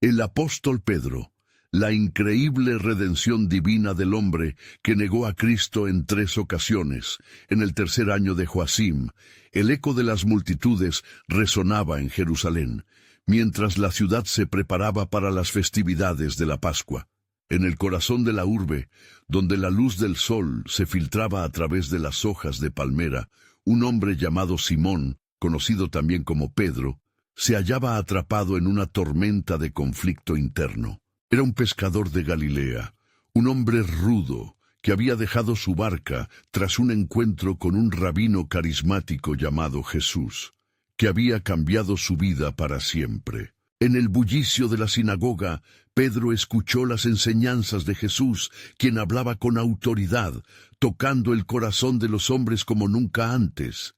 El apóstol Pedro, la increíble redención divina del hombre que negó a Cristo en 3 ocasiones. En el tercer año de Joacim, el eco de las multitudes resonaba en Jerusalén, mientras la ciudad se preparaba para las festividades de la Pascua. En el corazón de la urbe, donde la luz del sol se filtraba a través de las hojas de palmera, un hombre llamado Simón, conocido también como Pedro, se hallaba atrapado en una tormenta de conflicto interno. Era un pescador de Galilea, un hombre rudo que había dejado su barca tras un encuentro con un rabino carismático llamado Jesús, que había cambiado su vida para siempre. En el bullicio de la sinagoga, Pedro escuchó las enseñanzas de Jesús, quien hablaba con autoridad, tocando el corazón de los hombres como nunca antes.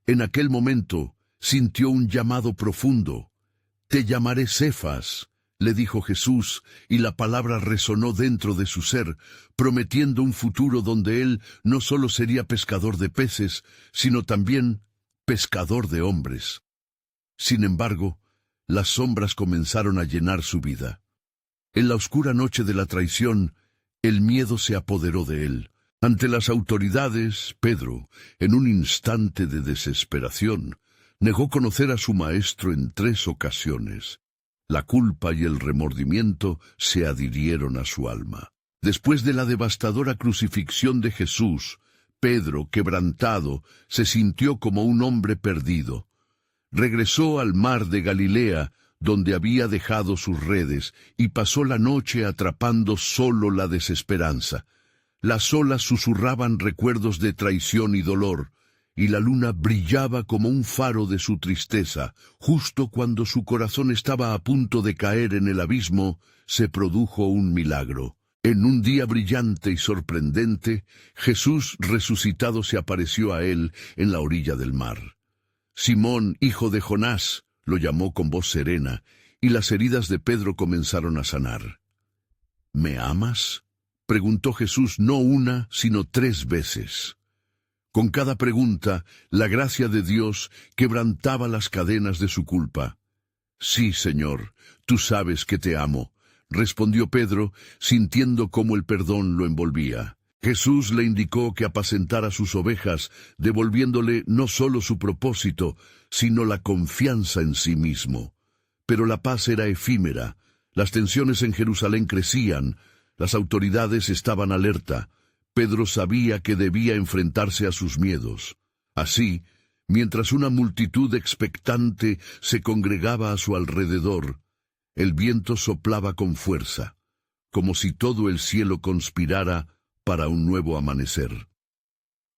En aquel momento, sintió un llamado profundo. «Te llamaré Cefas», le dijo Jesús, y la palabra resonó dentro de su ser, prometiendo un futuro donde él no solo sería pescador de peces, sino también pescador de hombres. Sin embargo, las sombras comenzaron a llenar su vida. En la oscura noche de la traición, el miedo se apoderó de él. Ante las autoridades, Pedro, en un instante de desesperación, negó conocer a su maestro en 3 ocasiones. La culpa y el remordimiento se adhirieron a su alma. Después de la devastadora crucifixión de Jesús, Pedro, quebrantado, se sintió como un hombre perdido. Regresó al mar de Galilea, donde había dejado sus redes, y pasó la noche atrapando solo la desesperanza. Las olas susurraban recuerdos de traición y dolor, y la luna brillaba como un faro de su tristeza. Justo cuando su corazón estaba a punto de caer en el abismo, se produjo un milagro. En un día brillante y sorprendente, Jesús resucitado se apareció a él en la orilla del mar. Simón, hijo de Jonás, lo llamó con voz serena, y las heridas de Pedro comenzaron a sanar. «¿Me amas?», preguntó Jesús no 1, sino 3 veces. Con cada pregunta, la gracia de Dios quebrantaba las cadenas de su culpa. «Sí, Señor, tú sabes que te amo», respondió Pedro, sintiendo cómo el perdón lo envolvía. Jesús le indicó que apacentara sus ovejas, devolviéndole no solo su propósito, sino la confianza en sí mismo. Pero la paz era efímera, las tensiones en Jerusalén crecían, las autoridades estaban alerta. Pedro sabía que debía enfrentarse a sus miedos. Así, mientras una multitud expectante se congregaba a su alrededor, el viento soplaba con fuerza, como si todo el cielo conspirara para un nuevo amanecer.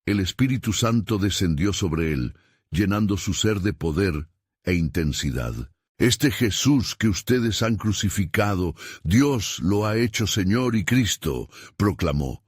El Espíritu Santo descendió sobre él, llenando su ser de poder e intensidad. «Este Jesús que ustedes han crucificado, Dios lo ha hecho Señor y Cristo», proclamó.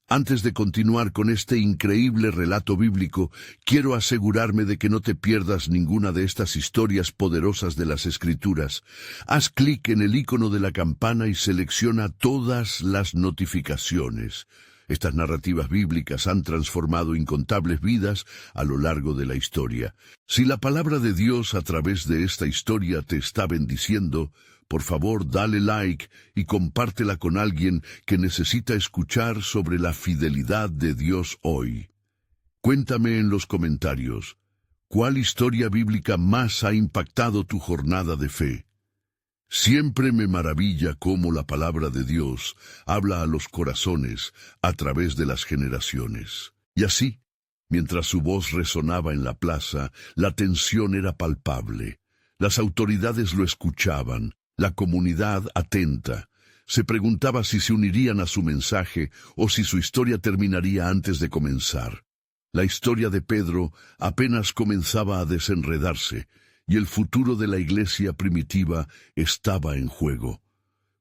Antes de continuar con este increíble relato bíblico, quiero asegurarme de que no te pierdas ninguna de estas historias poderosas de las Escrituras. Haz clic en el icono de la campana y selecciona todas las notificaciones. Estas narrativas bíblicas han transformado incontables vidas a lo largo de la historia. Si la palabra de Dios a través de esta historia te está bendiciendo, por favor dale like y compártela con alguien que necesita escuchar sobre la fidelidad de Dios hoy. Cuéntame en los comentarios, ¿cuál historia bíblica más ha impactado tu jornada de fe? Siempre me maravilla cómo la palabra de Dios habla a los corazones a través de las generaciones. Y así, mientras su voz resonaba en la plaza, la tensión era palpable. Las autoridades lo escuchaban, la comunidad atenta. Se preguntaba si se unirían a su mensaje o si su historia terminaría antes de comenzar. La historia de Pedro apenas comenzaba a desenredarse, y el futuro de la iglesia primitiva estaba en juego.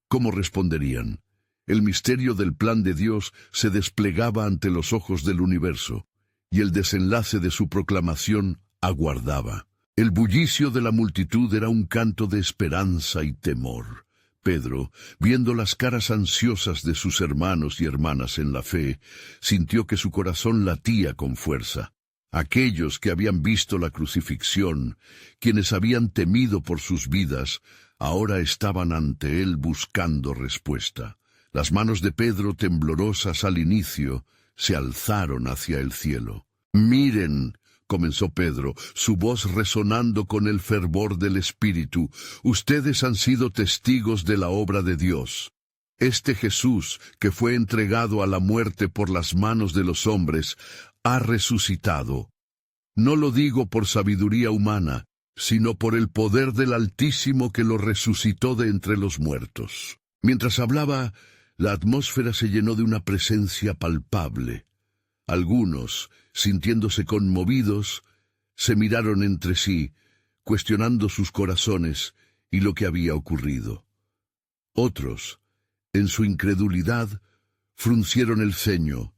¿Cómo responderían? El misterio del plan de Dios se desplegaba ante los ojos del universo, y el desenlace de su proclamación aguardaba. El bullicio de la multitud era un canto de esperanza y temor. Pedro, viendo las caras ansiosas de sus hermanos y hermanas en la fe, sintió que su corazón latía con fuerza. Aquellos que habían visto la crucifixión, quienes habían temido por sus vidas, ahora estaban ante él buscando respuesta. Las manos de Pedro, temblorosas al inicio, se alzaron hacia el cielo. «Miren», comenzó Pedro, su voz resonando con el fervor del Espíritu, «ustedes han sido testigos de la obra de Dios. Este Jesús, que fue entregado a la muerte por las manos de los hombres, ha resucitado. No lo digo por sabiduría humana, sino por el poder del Altísimo que lo resucitó de entre los muertos». Mientras hablaba, la atmósfera se llenó de una presencia palpable. Algunos, sintiéndose conmovidos, se miraron entre sí, cuestionando sus corazones y lo que había ocurrido. Otros, en su incredulidad, fruncieron el ceño,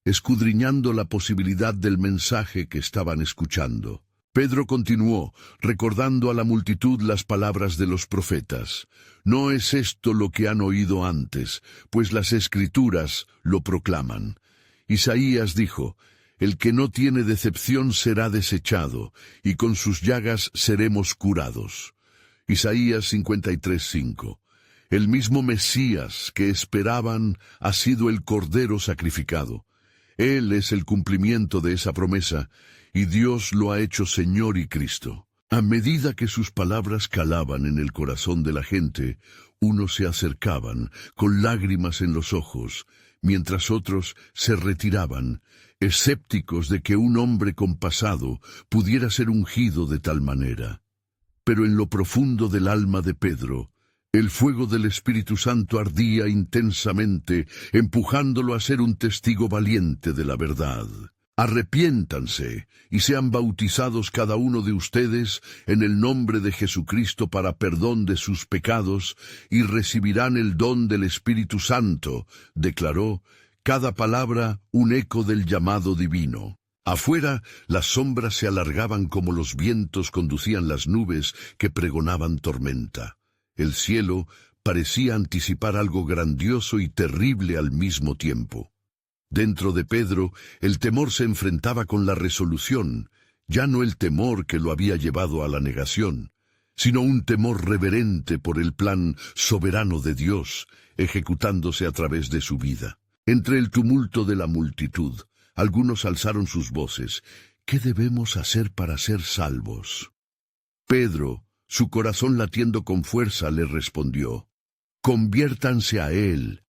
escudriñando la posibilidad del mensaje que estaban escuchando. Pedro continuó, recordando a la multitud las palabras de los profetas. «No es esto lo que han oído antes, pues las Escrituras lo proclaman. Isaías dijo, el que no tiene decepción será desechado, y con sus llagas seremos curados». Isaías 53:5. El mismo Mesías que esperaban ha sido el Cordero sacrificado. Él es el cumplimiento de esa promesa, y Dios lo ha hecho Señor y Cristo. A medida que sus palabras calaban en el corazón de la gente, unos se acercaban, con lágrimas en los ojos, mientras otros se retiraban, escépticos de que un hombre con pasado pudiera ser ungido de tal manera. Pero en lo profundo del alma de Pedro, el fuego del Espíritu Santo ardía intensamente, empujándolo a ser un testigo valiente de la verdad. «Arrepiéntanse y sean bautizados cada uno de ustedes en el nombre de Jesucristo para perdón de sus pecados y recibirán el don del Espíritu Santo», declaró, cada palabra un eco del llamado divino. Afuera, las sombras se alargaban como los vientos conducían las nubes que pregonaban tormenta. El cielo parecía anticipar algo grandioso y terrible al mismo tiempo. Dentro de Pedro, el temor se enfrentaba con la resolución, ya no el temor que lo había llevado a la negación, sino un temor reverente por el plan soberano de Dios, ejecutándose a través de su vida. Entre el tumulto de la multitud, algunos alzaron sus voces. «¿Qué debemos hacer para ser salvos?». Pedro, su corazón latiendo con fuerza, le respondió: «Conviértanse a Él.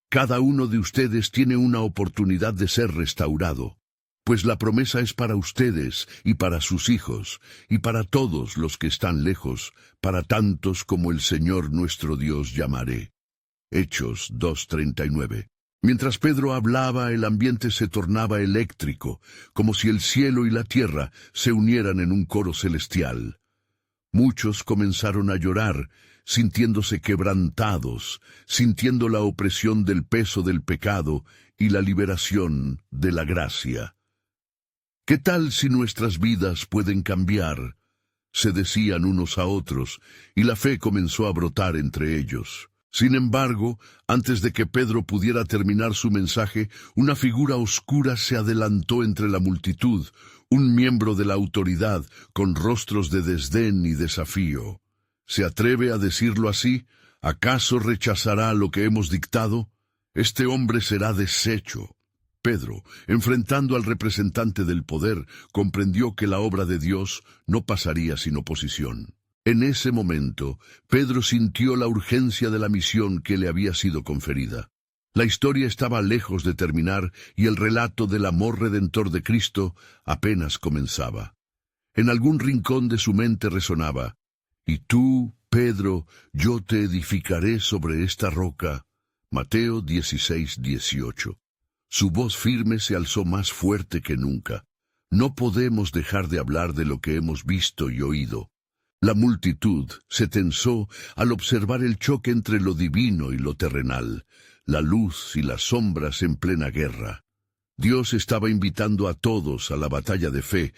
Cada uno de ustedes tiene una oportunidad de ser restaurado, pues la promesa es para ustedes y para sus hijos, y para todos los que están lejos, para tantos como el Señor nuestro Dios llamaré». Hechos 2:39. Mientras Pedro hablaba, el ambiente se tornaba eléctrico, como si el cielo y la tierra se unieran en un coro celestial. Muchos comenzaron a llorar, sintiéndose quebrantados, sintiendo la opresión del peso del pecado y la liberación de la gracia. «¿Qué tal si nuestras vidas pueden cambiar?», se decían unos a otros, y la fe comenzó a brotar entre ellos. Sin embargo, antes de que Pedro pudiera terminar su mensaje, una figura oscura se adelantó entre la multitud, un miembro de la autoridad, con rostros de desdén y desafío. ¿Se atreve a decirlo así? ¿Acaso rechazará lo que hemos dictado? Este hombre será deshecho. Pedro, enfrentando al representante del poder, comprendió que la obra de Dios no pasaría sin oposición. En ese momento, Pedro sintió la urgencia de la misión que le había sido conferida. La historia estaba lejos de terminar y el relato del amor redentor de Cristo apenas comenzaba. En algún rincón de su mente resonaba: «Y tú, Pedro, yo te edificaré sobre esta roca». Mateo 16:18. Su voz firme se alzó más fuerte que nunca. No podemos dejar de hablar de lo que hemos visto y oído. La multitud se tensó al observar el choque entre lo divino y lo terrenal, la luz y las sombras en plena guerra. Dios estaba invitando a todos a la batalla de fe,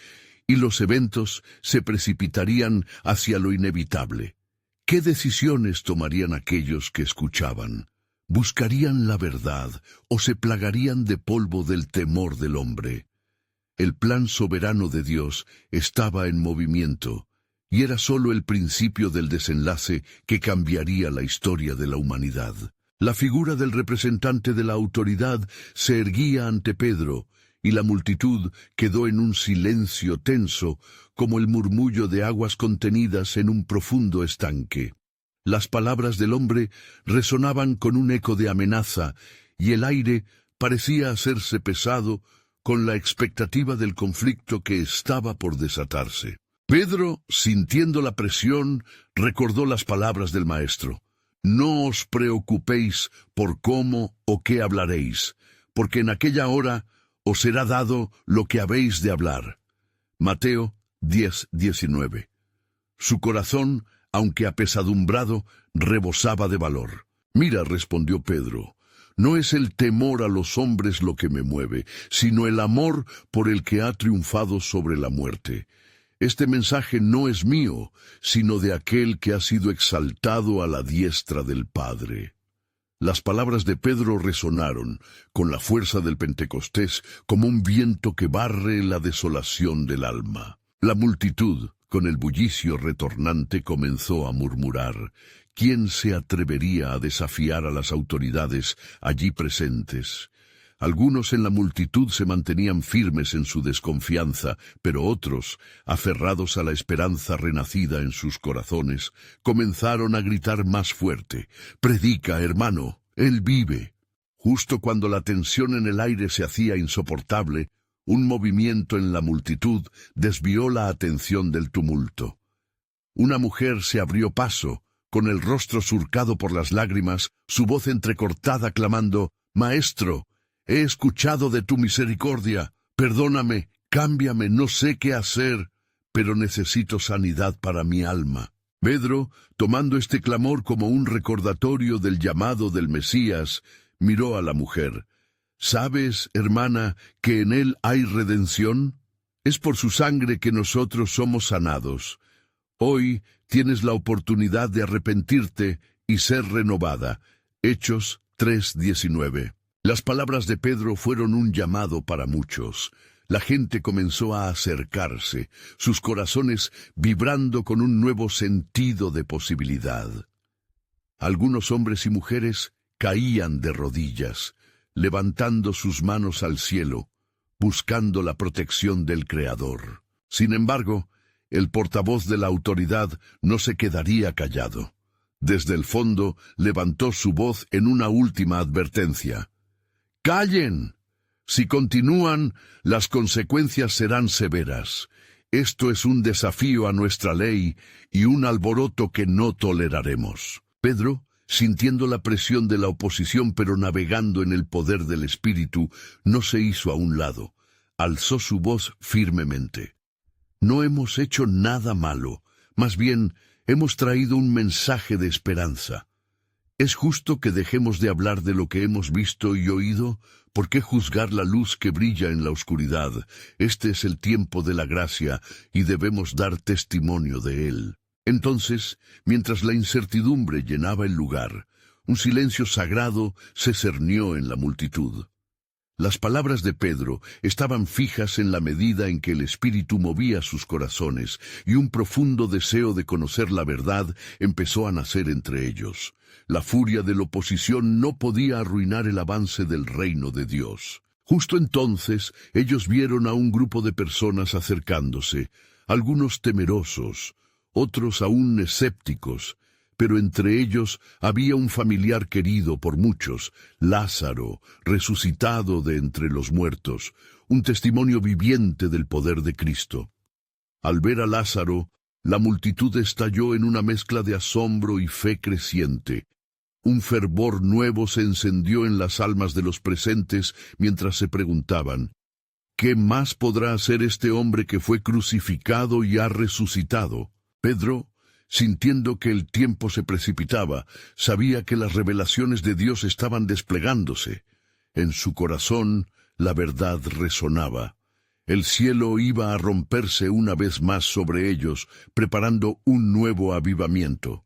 y los eventos se precipitarían hacia lo inevitable. ¿Qué decisiones tomarían aquellos que escuchaban? ¿Buscarían la verdad o se plagarían de polvo del temor del hombre? El plan soberano de Dios estaba en movimiento, y era solo el principio del desenlace que cambiaría la historia de la humanidad. La figura del representante de la autoridad se erguía ante Pedro, y la multitud quedó en un silencio tenso, como el murmullo de aguas contenidas en un profundo estanque. Las palabras del hombre resonaban con un eco de amenaza, y el aire parecía hacerse pesado con la expectativa del conflicto que estaba por desatarse. Pedro, sintiendo la presión, recordó las palabras del Maestro. No os preocupéis por cómo o qué hablaréis, porque en aquella hora os será dado lo que habéis de hablar. Mateo 10:19. Su corazón, aunque apesadumbrado, rebosaba de valor. Mira, respondió Pedro, no es el temor a los hombres lo que me mueve, sino el amor por el que ha triunfado sobre la muerte. Este mensaje no es mío, sino de aquel que ha sido exaltado a la diestra del Padre. Las palabras de Pedro resonaron, con la fuerza del Pentecostés, como un viento que barre la desolación del alma. La multitud, con el bullicio retornante, comenzó a murmurar. ¿Quién se atrevería a desafiar a las autoridades allí presentes? Algunos en la multitud se mantenían firmes en su desconfianza, pero otros, aferrados a la esperanza renacida en sus corazones, comenzaron a gritar más fuerte. «Predica, hermano, él vive». Justo cuando la tensión en el aire se hacía insoportable, un movimiento en la multitud desvió la atención del tumulto. Una mujer se abrió paso, con el rostro surcado por las lágrimas, su voz entrecortada clamando, «Maestro, he escuchado de tu misericordia, perdóname, cámbiame, no sé qué hacer, pero necesito sanidad para mi alma». Pedro, tomando este clamor como un recordatorio del llamado del Mesías, miró a la mujer. «¿Sabes, hermana, que en él hay redención? Es por su sangre que nosotros somos sanados. Hoy tienes la oportunidad de arrepentirte y ser renovada». Hechos 3:19. Las palabras de Pedro fueron un llamado para muchos. La gente comenzó a acercarse, sus corazones vibrando con un nuevo sentido de posibilidad. Algunos hombres y mujeres caían de rodillas, levantando sus manos al cielo, buscando la protección del Creador. Sin embargo, el portavoz de la autoridad no se quedaría callado. Desde el fondo levantó su voz en una última advertencia. «¡Callen! Si continúan, las consecuencias serán severas. Esto es un desafío a nuestra ley y un alboroto que no toleraremos». Pedro, sintiendo la presión de la oposición pero navegando en el poder del Espíritu, no se hizo a un lado. Alzó su voz firmemente. «No hemos hecho nada malo, más bien hemos traído un mensaje de esperanza. ¿Es justo que dejemos de hablar de lo que hemos visto y oído? ¿Por qué juzgar la luz que brilla en la oscuridad? Este es el tiempo de la gracia y debemos dar testimonio de él». Entonces, mientras la incertidumbre llenaba el lugar, un silencio sagrado se cernió en la multitud. Las palabras de Pedro estaban fijas en la medida en que el Espíritu movía sus corazones, y un profundo deseo de conocer la verdad empezó a nacer entre ellos. La furia de la oposición no podía arruinar el avance del reino de Dios. Justo entonces, ellos vieron a un grupo de personas acercándose, algunos temerosos, otros aún escépticos, pero entre ellos había un familiar querido por muchos, Lázaro, resucitado de entre los muertos, un testimonio viviente del poder de Cristo. Al ver a Lázaro, la multitud estalló en una mezcla de asombro y fe creciente. Un fervor nuevo se encendió en las almas de los presentes mientras se preguntaban, ¿qué más podrá hacer este hombre que fue crucificado y ha resucitado? Pedro, sintiendo que el tiempo se precipitaba, sabía que las revelaciones de Dios estaban desplegándose. En su corazón la verdad resonaba. El cielo iba a romperse una vez más sobre ellos, preparando un nuevo avivamiento.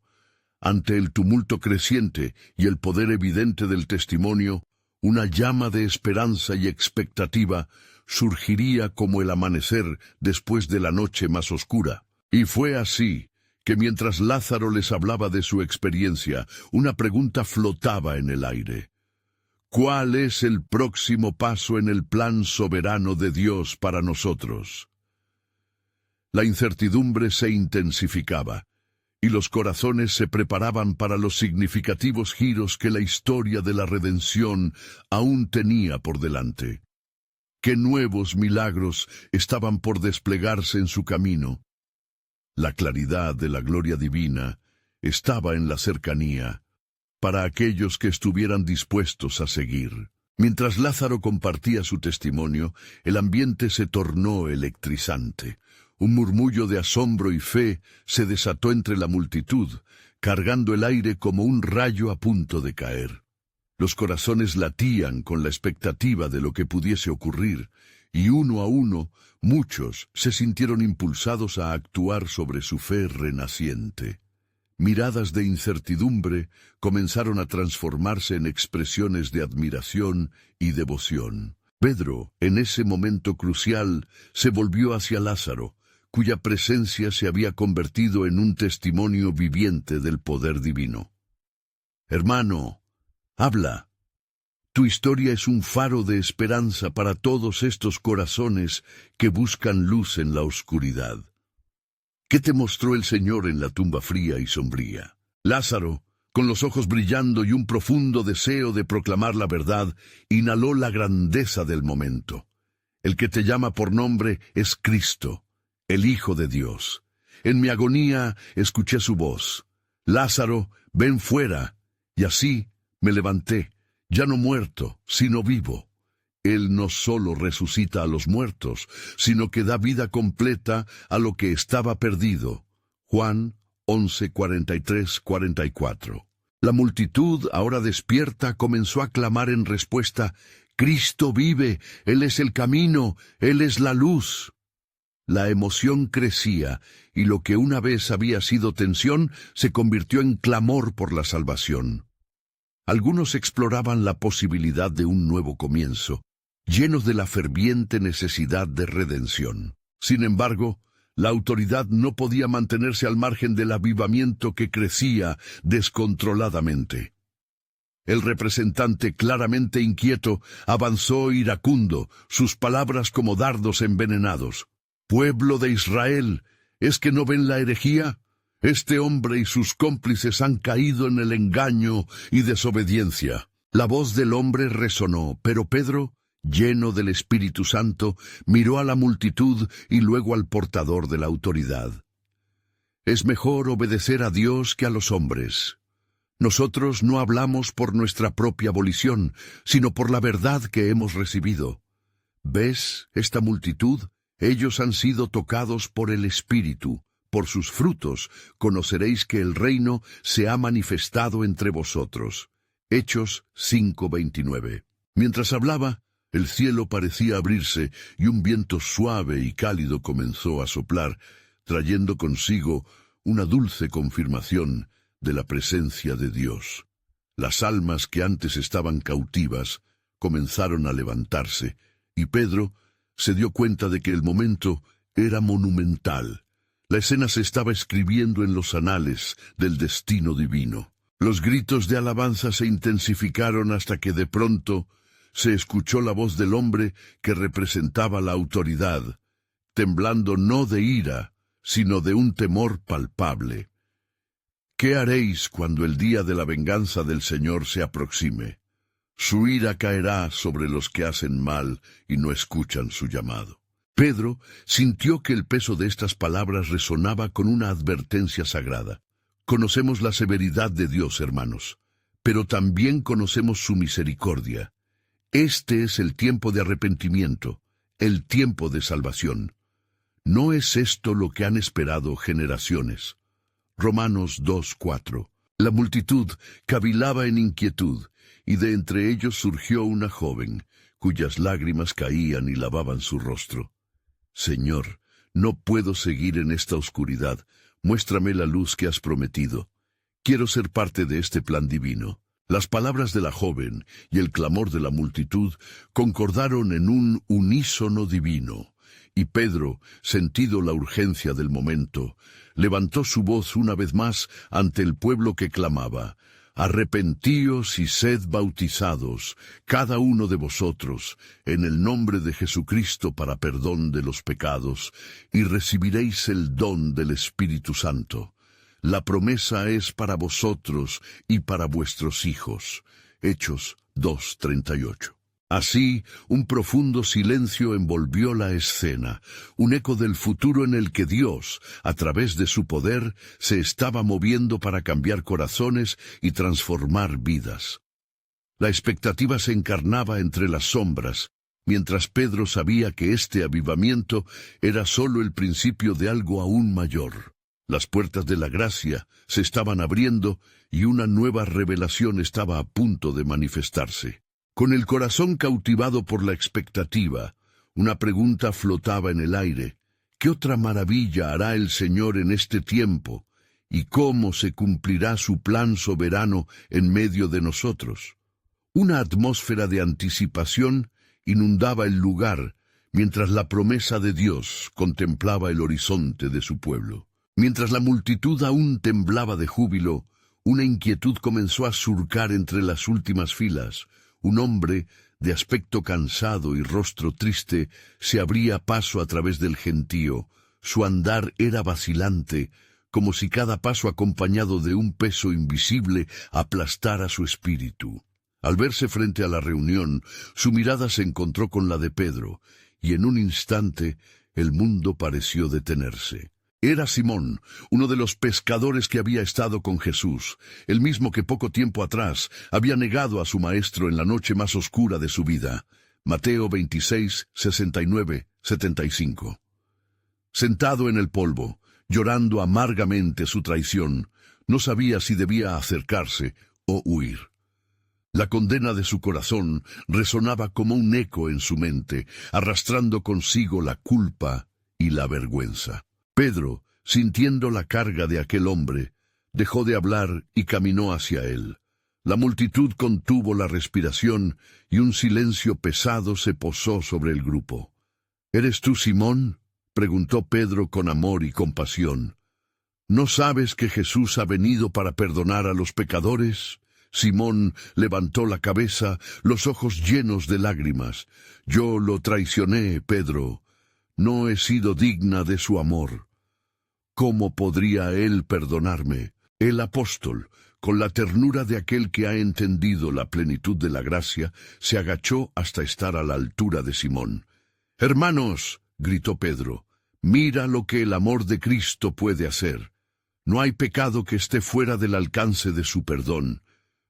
Ante el tumulto creciente y el poder evidente del testimonio, una llama de esperanza y expectativa surgiría como el amanecer después de la noche más oscura. Y fue así que mientras Lázaro les hablaba de su experiencia, una pregunta flotaba en el aire. ¿Cuál es el próximo paso en el plan soberano de Dios para nosotros? La incertidumbre se intensificaba, y los corazones se preparaban para los significativos giros que la historia de la redención aún tenía por delante. ¿Qué nuevos milagros estaban por desplegarse en su camino? La claridad de la gloria divina estaba en la cercanía, para aquellos que estuvieran dispuestos a seguir. Mientras Lázaro compartía su testimonio, el ambiente se tornó electrizante. Un murmullo de asombro y fe se desató entre la multitud, cargando el aire como un rayo a punto de caer. Los corazones latían con la expectativa de lo que pudiese ocurrir, y uno a uno, muchos se sintieron impulsados a actuar sobre su fe renaciente. Miradas de incertidumbre comenzaron a transformarse en expresiones de admiración y devoción. Pedro, en ese momento crucial, se volvió hacia Lázaro, cuya presencia se había convertido en un testimonio viviente del poder divino. «Hermano, habla. Tu historia es un faro de esperanza para todos estos corazones que buscan luz en la oscuridad. ¿Qué te mostró el Señor en la tumba fría y sombría?» Lázaro, con los ojos brillando y un profundo deseo de proclamar la verdad, inhaló la grandeza del momento. El que te llama por nombre es Cristo, el Hijo de Dios. En mi agonía escuché su voz. «Lázaro, ven fuera». Y así me levanté, ya no muerto, sino vivo. Él no solo resucita a los muertos, sino que da vida completa a lo que estaba perdido. Juan 11:43-44. La multitud, ahora despierta, comenzó a clamar en respuesta: «Cristo vive, Él es el camino, Él es la luz». La emoción crecía, y lo que una vez había sido tensión se convirtió en clamor por la salvación. Algunos exploraban la posibilidad de un nuevo comienzo, llenos de la ferviente necesidad de redención. Sin embargo, la autoridad no podía mantenerse al margen del avivamiento que crecía descontroladamente. El representante, claramente inquieto, avanzó iracundo, sus palabras como dardos envenenados. «Pueblo de Israel, ¿es que no ven la herejía? Este hombre y sus cómplices han caído en el engaño y desobediencia». La voz del hombre resonó, pero Pedro, lleno del Espíritu Santo, miró a la multitud y luego al portador de la autoridad. «Es mejor obedecer a Dios que a los hombres. Nosotros no hablamos por nuestra propia volición, sino por la verdad que hemos recibido. ¿Ves esta multitud? Ellos han sido tocados por el Espíritu. Por sus frutos conoceréis que el reino se ha manifestado entre vosotros». Hechos 5:29. Mientras hablaba, el cielo parecía abrirse y un viento suave y cálido comenzó a soplar, trayendo consigo una dulce confirmación de la presencia de Dios. Las almas que antes estaban cautivas comenzaron a levantarse, y Pedro se dio cuenta de que el momento era monumental. La escena se estaba escribiendo en los anales del destino divino. Los gritos de alabanza se intensificaron hasta que de pronto se escuchó la voz del hombre que representaba la autoridad, temblando no de ira, sino de un temor palpable. «¿Qué haréis cuando el día de la venganza del Señor se aproxime? Su ira caerá sobre los que hacen mal y no escuchan su llamado». Pedro sintió que el peso de estas palabras resonaba con una advertencia sagrada. Conocemos la severidad de Dios, hermanos, pero también conocemos su misericordia. Este es el tiempo de arrepentimiento, el tiempo de salvación. ¿No es esto lo que han esperado generaciones? Romanos 2:4. La multitud cavilaba en inquietud, y de entre ellos surgió una joven, cuyas lágrimas caían y lavaban su rostro. «Señor, no puedo seguir en esta oscuridad. Muéstrame la luz que has prometido. Quiero ser parte de este plan divino». Las palabras de la joven y el clamor de la multitud concordaron en un unísono divino, Y Pedro, sentido la urgencia del momento, levantó su voz una vez más ante el pueblo que clamaba: «Arrepentíos y sed bautizados, cada uno de vosotros, en el nombre de Jesucristo para perdón de los pecados, y recibiréis el don del Espíritu Santo. La promesa es para vosotros y para vuestros hijos». Hechos 2:38. Así, un profundo silencio envolvió la escena, un eco del futuro en el que Dios, a través de su poder, se estaba moviendo para cambiar corazones y transformar vidas. La expectativa se encarnaba entre las sombras, mientras Pedro sabía que este avivamiento era solo el principio de algo aún mayor. Las puertas de la gracia se estaban abriendo y una nueva revelación estaba a punto de manifestarse. Con el corazón cautivado por la expectativa, una pregunta flotaba en el aire: ¿qué otra maravilla hará el Señor en este tiempo? ¿Y cómo se cumplirá su plan soberano en medio de nosotros? Una atmósfera de anticipación inundaba el lugar, mientras la promesa de Dios contemplaba el horizonte de su pueblo. Mientras la multitud aún temblaba de júbilo, una inquietud comenzó a surcar entre las últimas filas. Un hombre, de aspecto cansado y rostro triste, se abría paso a través del gentío. Su andar era vacilante, como si cada paso acompañado de un peso invisible aplastara su espíritu. Al verse frente a la reunión, su mirada se encontró con la de Pedro, y en un instante el mundo pareció detenerse. Era Simón, uno de los pescadores que había estado con Jesús, el mismo que poco tiempo atrás había negado a su maestro en la noche más oscura de su vida. Mateo 26, 69, 75. Sentado en el polvo, llorando amargamente su traición, no sabía si debía acercarse o huir. La condena de su corazón resonaba como un eco en su mente, arrastrando consigo la culpa y la vergüenza. Pedro, sintiendo la carga de aquel hombre, dejó de hablar y caminó hacia él. La multitud contuvo la respiración y un silencio pesado se posó sobre el grupo. «¿Eres tú, Simón?», preguntó Pedro con amor y compasión. «¿No sabes que Jesús ha venido para perdonar a los pecadores?». Simón levantó la cabeza, los ojos llenos de lágrimas. «Yo lo traicioné, Pedro. No he sido digna de su amor. ¿Cómo podría él perdonarme?». El apóstol, con la ternura de aquel que ha entendido la plenitud de la gracia, se agachó hasta estar a la altura de Simón. «Hermanos», gritó Pedro, «mira lo que el amor de Cristo puede hacer. No hay pecado que esté fuera del alcance de su perdón.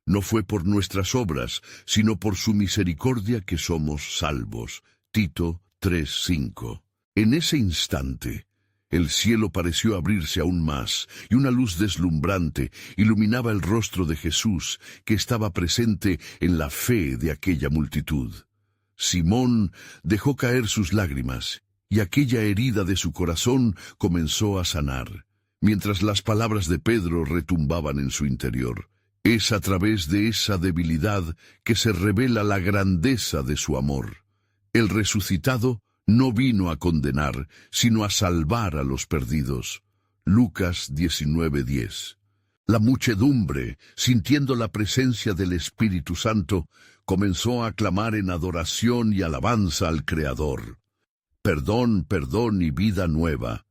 No fue por nuestras obras, sino por su misericordia que somos salvos». Tito 3:5. En ese instante, el cielo pareció abrirse aún más, y una luz deslumbrante iluminaba el rostro de Jesús, que estaba presente en la fe de aquella multitud. Simón dejó caer sus lágrimas, y aquella herida de su corazón comenzó a sanar, mientras las palabras de Pedro retumbaban en su interior. Es a través de esa debilidad que se revela la grandeza de su amor. El resucitado no vino a condenar, sino a salvar a los perdidos. Lucas 19:10. La muchedumbre, sintiendo la presencia del Espíritu Santo, comenzó a clamar en adoración y alabanza al Creador. «Perdón, perdón y vida nueva»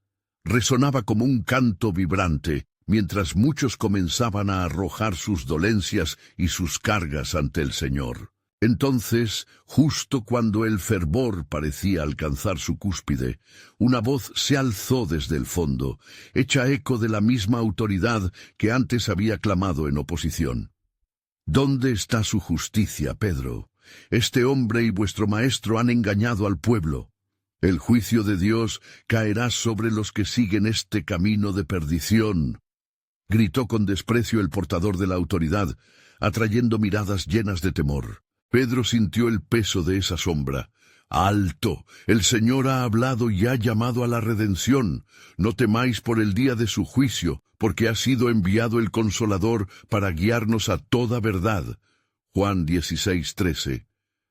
resonaba como un canto vibrante, mientras muchos comenzaban a arrojar sus dolencias y sus cargas ante el Señor. Entonces, justo cuando el fervor parecía alcanzar su cúspide, una voz se alzó desde el fondo, hecha eco de la misma autoridad que antes había clamado en oposición. «¿Dónde está su justicia, Pedro? Este hombre y vuestro maestro han engañado al pueblo. El juicio de Dios caerá sobre los que siguen este camino de perdición», gritó con desprecio el portador de la autoridad, atrayendo miradas llenas de temor. Pedro sintió el peso de esa sombra. «¡Alto! El Señor ha hablado y ha llamado a la redención. No temáis por el día de su juicio, porque ha sido enviado el Consolador para guiarnos a toda verdad». Juan 16:13.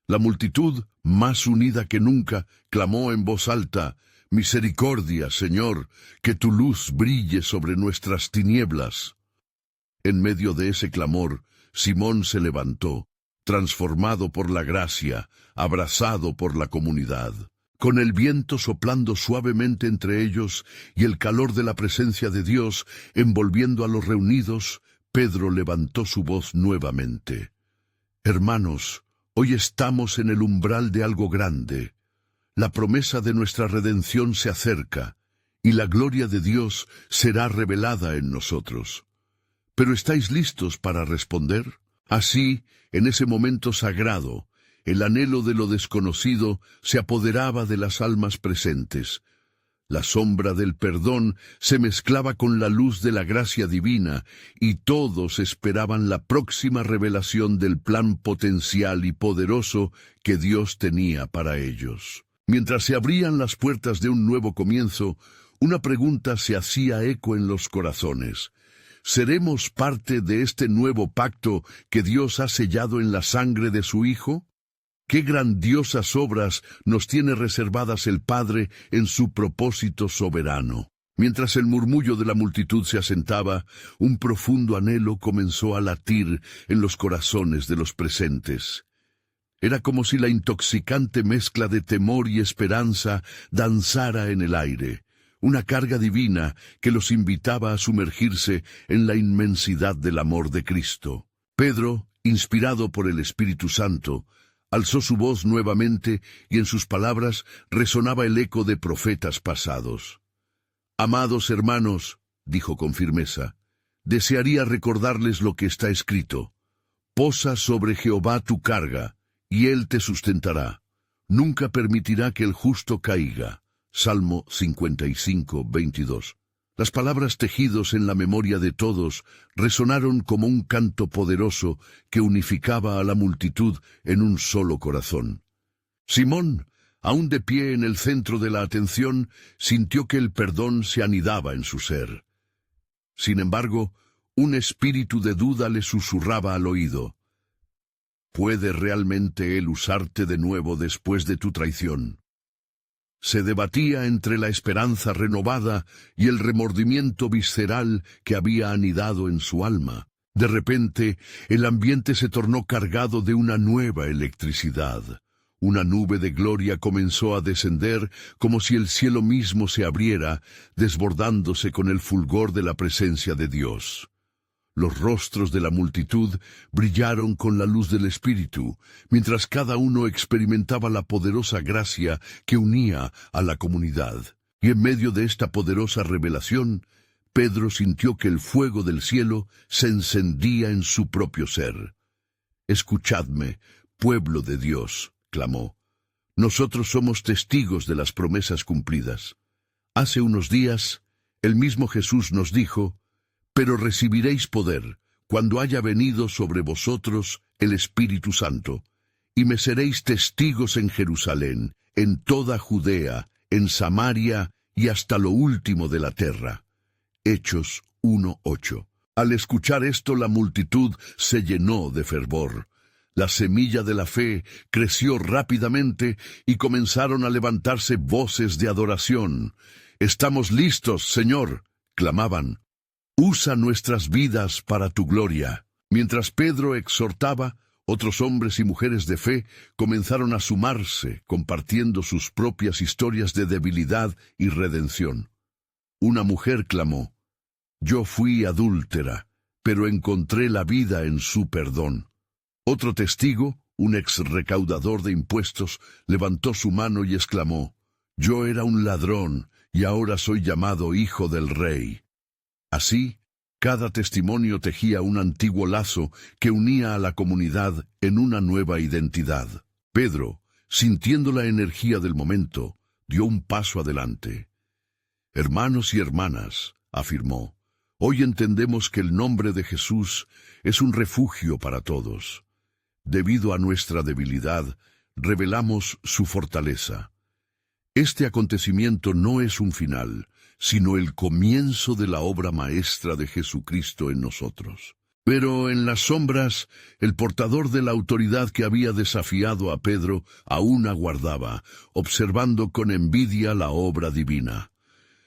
La multitud, más unida que nunca, clamó en voz alta: Misericordia, Señor, que tu luz brille sobre nuestras tinieblas. En medio de ese clamor, Simón se levantó, transformado por la gracia, abrazado por la comunidad. Con el viento soplando suavemente entre ellos y el calor de la presencia de Dios envolviendo a los reunidos, Pedro levantó su voz nuevamente. Hermanos, hoy estamos en el umbral de algo grande. La promesa de nuestra redención se acerca, y la gloria de Dios será revelada en nosotros. ¿Pero estáis listos para responder? Así, en ese momento sagrado, el anhelo de lo desconocido se apoderaba de las almas presentes. La sombra del perdón se mezclaba con la luz de la gracia divina, y todos esperaban la próxima revelación del plan potencial y poderoso que Dios tenía para ellos. Mientras se abrían las puertas de un nuevo comienzo, una pregunta se hacía eco en los corazones. ¿Seremos parte de este nuevo pacto que Dios ha sellado en la sangre de su Hijo? ¡Qué grandiosas obras nos tiene reservadas el Padre en su propósito soberano! Mientras el murmullo de la multitud se asentaba, un profundo anhelo comenzó a latir en los corazones de los presentes. Era como si la intoxicante mezcla de temor y esperanza danzara en el aire, una carga divina que los invitaba a sumergirse en la inmensidad del amor de Cristo. Pedro, inspirado por el Espíritu Santo, alzó su voz nuevamente y en sus palabras resonaba el eco de profetas pasados. «Amados hermanos», dijo con firmeza, «desearía recordarles lo que está escrito. Posa sobre Jehová tu carga, y él te sustentará. Nunca permitirá que el justo caiga». Salmo 55, 22. Las palabras tejidos en la memoria de todos resonaron como un canto poderoso que unificaba a la multitud en un solo corazón. Simón, aún de pie en el centro de la atención, sintió que el perdón se anidaba en su ser. Sin embargo, un espíritu de duda le susurraba al oído. ¿Puede realmente él usarte de nuevo después de tu traición? Se debatía entre la esperanza renovada y el remordimiento visceral que había anidado en su alma. De repente, el ambiente se tornó cargado de una nueva electricidad. Una nube de gloria comenzó a descender como si el cielo mismo se abriera, desbordándose con el fulgor de la presencia de Dios. Los rostros de la multitud brillaron con la luz del Espíritu, mientras cada uno experimentaba la poderosa gracia que unía a la comunidad. Y en medio de esta poderosa revelación, Pedro sintió que el fuego del cielo se encendía en su propio ser. «Escuchadme, pueblo de Dios», clamó. «Nosotros somos testigos de las promesas cumplidas. Hace unos días, el mismo Jesús nos dijo: pero recibiréis poder cuando haya venido sobre vosotros el Espíritu Santo, y me seréis testigos en Jerusalén, en toda Judea, en Samaria y hasta lo último de la tierra». Hechos 1:8. Al escuchar esto, la multitud se llenó de fervor. La semilla de la fe creció rápidamente y comenzaron a levantarse voces de adoración. «Estamos listos, Señor», clamaban. «Usa nuestras vidas para tu gloria». Mientras Pedro exhortaba, otros hombres y mujeres de fe comenzaron a sumarse, compartiendo sus propias historias de debilidad y redención. Una mujer clamó: «Yo fui adúltera, pero encontré la vida en su perdón». Otro testigo, un ex recaudador de impuestos, levantó su mano y exclamó: «Yo era un ladrón, y ahora soy llamado hijo del rey». Así, cada testimonio tejía un antiguo lazo que unía a la comunidad en una nueva identidad. Pedro, sintiendo la energía del momento, dio un paso adelante. «Hermanos y hermanas», afirmó, «hoy entendemos que el nombre de Jesús es un refugio para todos. Debido a nuestra debilidad, revelamos su fortaleza. Este acontecimiento no es un final, sino el comienzo de la obra maestra de Jesucristo en nosotros». Pero en las sombras, el portador de la autoridad que había desafiado a Pedro aún aguardaba, observando con envidia la obra divina.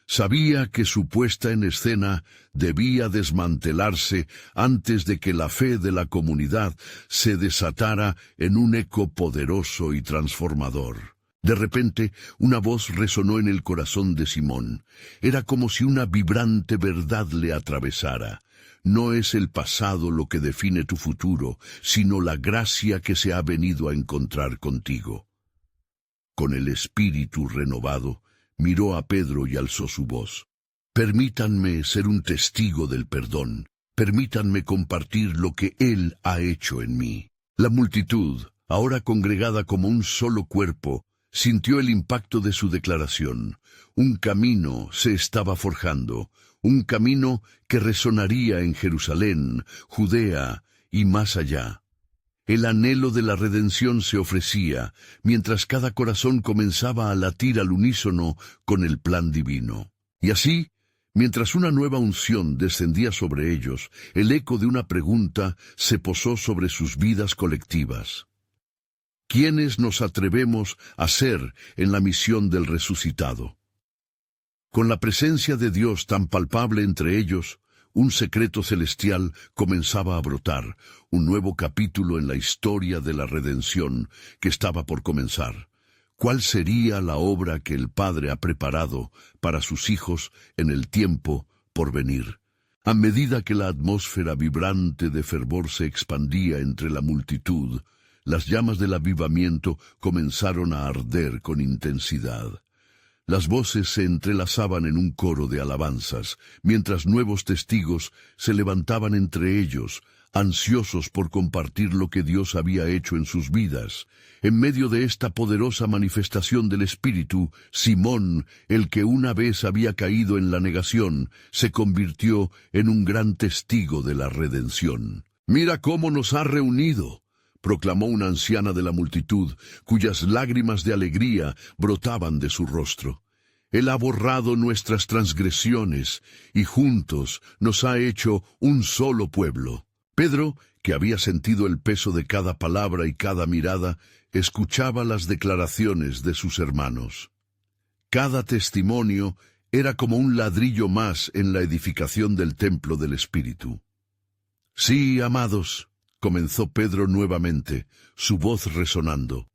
Sabía que su puesta en escena debía desmantelarse antes de que la fe de la comunidad se desatara en un eco poderoso y transformador. De repente, una voz resonó en el corazón de Simón. Era como si una vibrante verdad le atravesara. No es el pasado lo que define tu futuro, sino la gracia que se ha venido a encontrar contigo. Con el espíritu renovado, miró a Pedro y alzó su voz. Permítanme ser un testigo del perdón. Permítanme compartir lo que Él ha hecho en mí. La multitud, ahora congregada como un solo cuerpo, sintió el impacto de su declaración. Un camino se estaba forjando, un camino que resonaría en Jerusalén, Judea y más allá. El anhelo de la redención se ofrecía, mientras cada corazón comenzaba a latir al unísono con el plan divino. Y así, mientras una nueva unción descendía sobre ellos, el eco de una pregunta se posó sobre sus vidas colectivas. ¿Quiénes nos atrevemos a ser en la misión del resucitado? Con la presencia de Dios tan palpable entre ellos, un secreto celestial comenzaba a brotar, un nuevo capítulo en la historia de la redención que estaba por comenzar. ¿Cuál sería la obra que el Padre ha preparado para sus hijos en el tiempo por venir? A medida que la atmósfera vibrante de fervor se expandía entre la multitud, las llamas del avivamiento comenzaron a arder con intensidad. Las voces se entrelazaban en un coro de alabanzas, mientras nuevos testigos se levantaban entre ellos, ansiosos por compartir lo que Dios había hecho en sus vidas. En medio de esta poderosa manifestación del Espíritu, Simón, el que una vez había caído en la negación, se convirtió en un gran testigo de la redención. «Mira cómo nos ha reunido», proclamó una anciana de la multitud, cuyas lágrimas de alegría brotaban de su rostro. Él ha borrado nuestras transgresiones, y juntos nos ha hecho un solo pueblo. Pedro, que había sentido el peso de cada palabra y cada mirada, escuchaba las declaraciones de sus hermanos. Cada testimonio era como un ladrillo más en la edificación del templo del Espíritu. «Sí, amados», comenzó Pedro nuevamente, su voz resonando.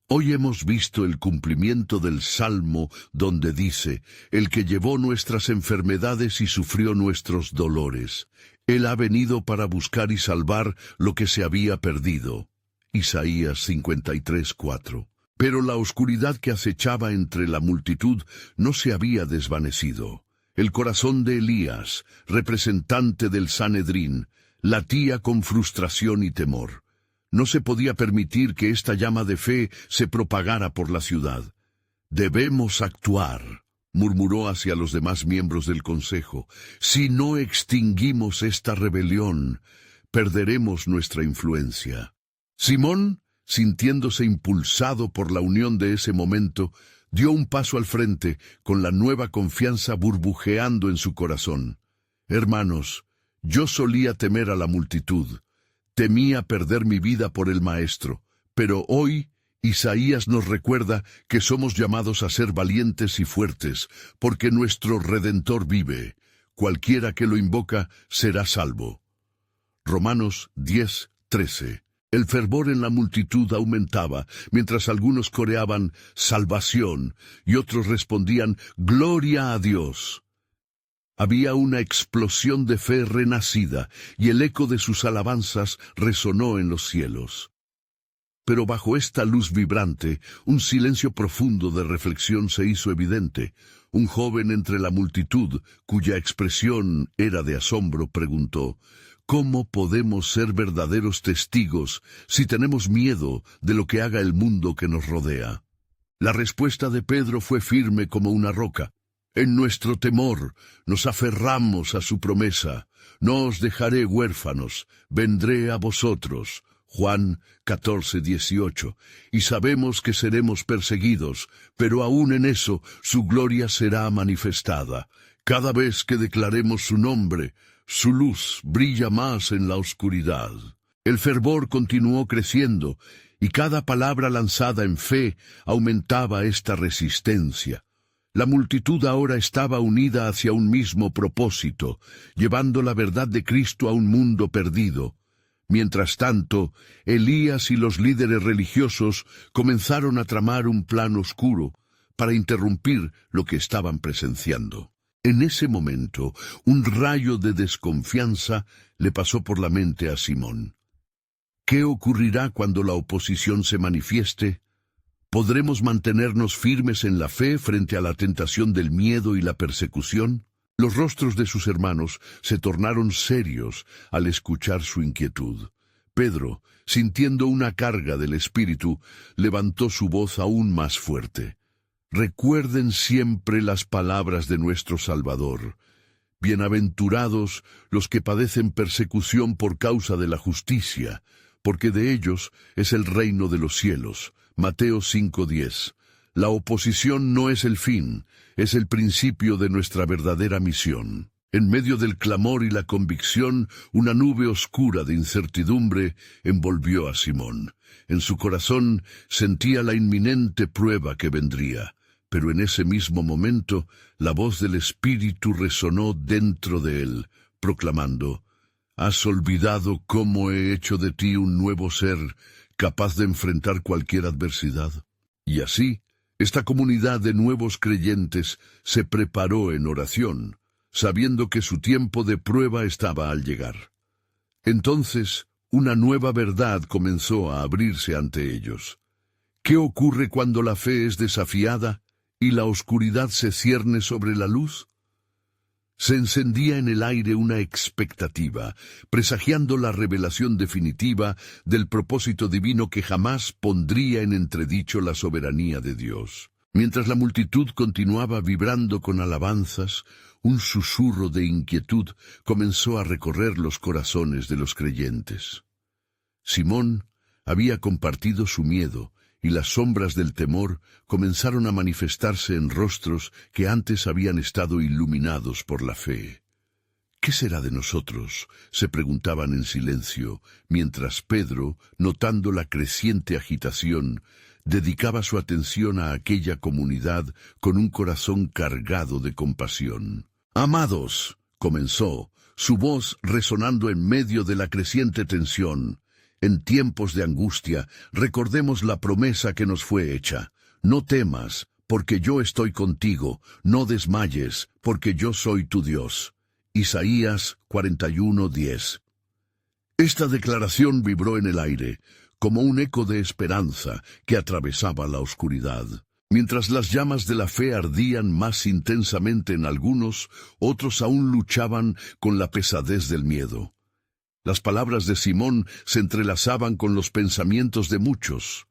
«Hoy hemos visto el cumplimiento del Salmo donde dice, el que llevó nuestras enfermedades y sufrió nuestros dolores. Él ha venido para buscar y salvar lo que se había perdido». Isaías 53:4. Pero la oscuridad que acechaba entre la multitud no se había desvanecido. El corazón de Elías, representante del Sanedrín, latía con frustración y temor. No se podía permitir que esta llama de fe se propagara por la ciudad. «Debemos actuar», murmuró hacia los demás miembros del consejo. «Si no extinguimos esta rebelión, perderemos nuestra influencia». Simón, sintiéndose impulsado por la unión de ese momento, dio un paso al frente con la nueva confianza burbujeando en su corazón. «Hermanos, yo solía temer a la multitud, temía perder mi vida por el Maestro, pero hoy Isaías nos recuerda que somos llamados a ser valientes y fuertes, porque nuestro Redentor vive. Cualquiera que lo invoca será salvo». Romanos 10:13. El fervor en la multitud aumentaba, mientras algunos coreaban «salvación» y otros respondían «gloria a Dios». Había una explosión de fe renacida, y el eco de sus alabanzas resonó en los cielos. Pero bajo esta luz vibrante, un silencio profundo de reflexión se hizo evidente. Un joven entre la multitud, cuya expresión era de asombro, preguntó, «¿Cómo podemos ser verdaderos testigos si tenemos miedo de lo que haga el mundo que nos rodea?» La respuesta de Pedro fue firme como una roca. «En nuestro temor nos aferramos a su promesa. No os dejaré huérfanos, vendré a vosotros». Juan 14:18. Y sabemos que seremos perseguidos, pero aún en eso su gloria será manifestada. Cada vez que declaremos su nombre, Su luz brilla más en la oscuridad. El fervor continuó creciendo, y cada palabra lanzada en fe aumentaba esta resistencia. La multitud ahora estaba unida hacia un mismo propósito, llevando la verdad de Cristo a un mundo perdido. Mientras tanto, Elías y los líderes religiosos comenzaron a tramar un plan oscuro para interrumpir lo que estaban presenciando. En ese momento, un rayo de desconfianza le pasó por la mente a Simón. ¿Qué ocurrirá cuando la oposición se manifieste? ¿Podremos mantenernos firmes en la fe frente a la tentación del miedo y la persecución? Los rostros de sus hermanos se tornaron serios al escuchar su inquietud. Pedro, sintiendo una carga del Espíritu, levantó su voz aún más fuerte. Recuerden siempre las palabras de nuestro Salvador. Bienaventurados los que padecen persecución por causa de la justicia, porque de ellos es el reino de los cielos. Mateo 5:10. La oposición no es el fin, es el principio de nuestra verdadera misión. En medio del clamor y la convicción, una nube oscura de incertidumbre envolvió a Simón. En su corazón sentía la inminente prueba que vendría, pero en ese mismo momento la voz del Espíritu resonó dentro de él, proclamando: «¿Has olvidado cómo he hecho de ti un nuevo ser, capaz de enfrentar cualquier adversidad?» Y así, esta comunidad de nuevos creyentes se preparó en oración, sabiendo que su tiempo de prueba estaba al llegar. Entonces, una nueva verdad comenzó a abrirse ante ellos. ¿Qué ocurre cuando la fe es desafiada y la oscuridad se cierne sobre la luz? Se encendía en el aire una expectativa, presagiando la revelación definitiva del propósito divino que jamás pondría en entredicho la soberanía de Dios. Mientras la multitud continuaba vibrando con alabanzas, un susurro de inquietud comenzó a recorrer los corazones de los creyentes. Simón había compartido su miedo, y las sombras del temor comenzaron a manifestarse en rostros que antes habían estado iluminados por la fe. ¿Qué será de nosotros?, se preguntaban en silencio, mientras Pedro, notando la creciente agitación, dedicaba su atención a aquella comunidad con un corazón cargado de compasión. «Amados», comenzó, su voz resonando en medio de la creciente tensión, «en tiempos de angustia, recordemos la promesa que nos fue hecha. No temas, porque yo estoy contigo. No desmayes, porque yo soy tu Dios». Isaías 41:10. Esta declaración vibró en el aire, como un eco de esperanza que atravesaba la oscuridad. Mientras las llamas de la fe ardían más intensamente en algunos, otros aún luchaban con la pesadez del miedo. Las palabras de Simón se entrelazaban con los pensamientos de muchos.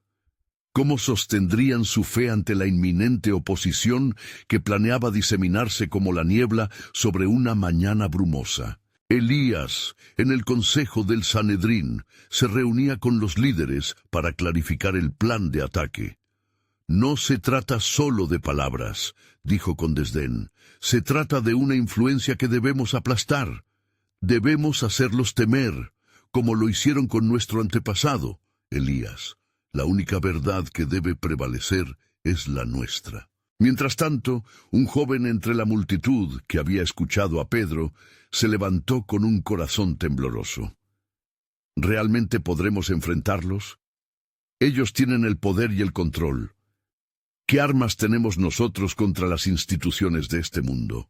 ¿Cómo sostendrían su fe ante la inminente oposición que planeaba diseminarse como la niebla sobre una mañana brumosa? Elías, en el consejo del Sanedrín, se reunía con los líderes para clarificar el plan de ataque. «No se trata solo de palabras», dijo con desdén. «Se trata de una influencia que debemos aplastar. Debemos hacerlos temer, como lo hicieron con nuestro antepasado, Elías. La única verdad que debe prevalecer es la nuestra». Mientras tanto, un joven entre la multitud que había escuchado a Pedro se levantó con un corazón tembloroso. ¿Realmente podremos enfrentarlos? Ellos tienen el poder y el control. ¿Qué armas tenemos nosotros contra las instituciones de este mundo?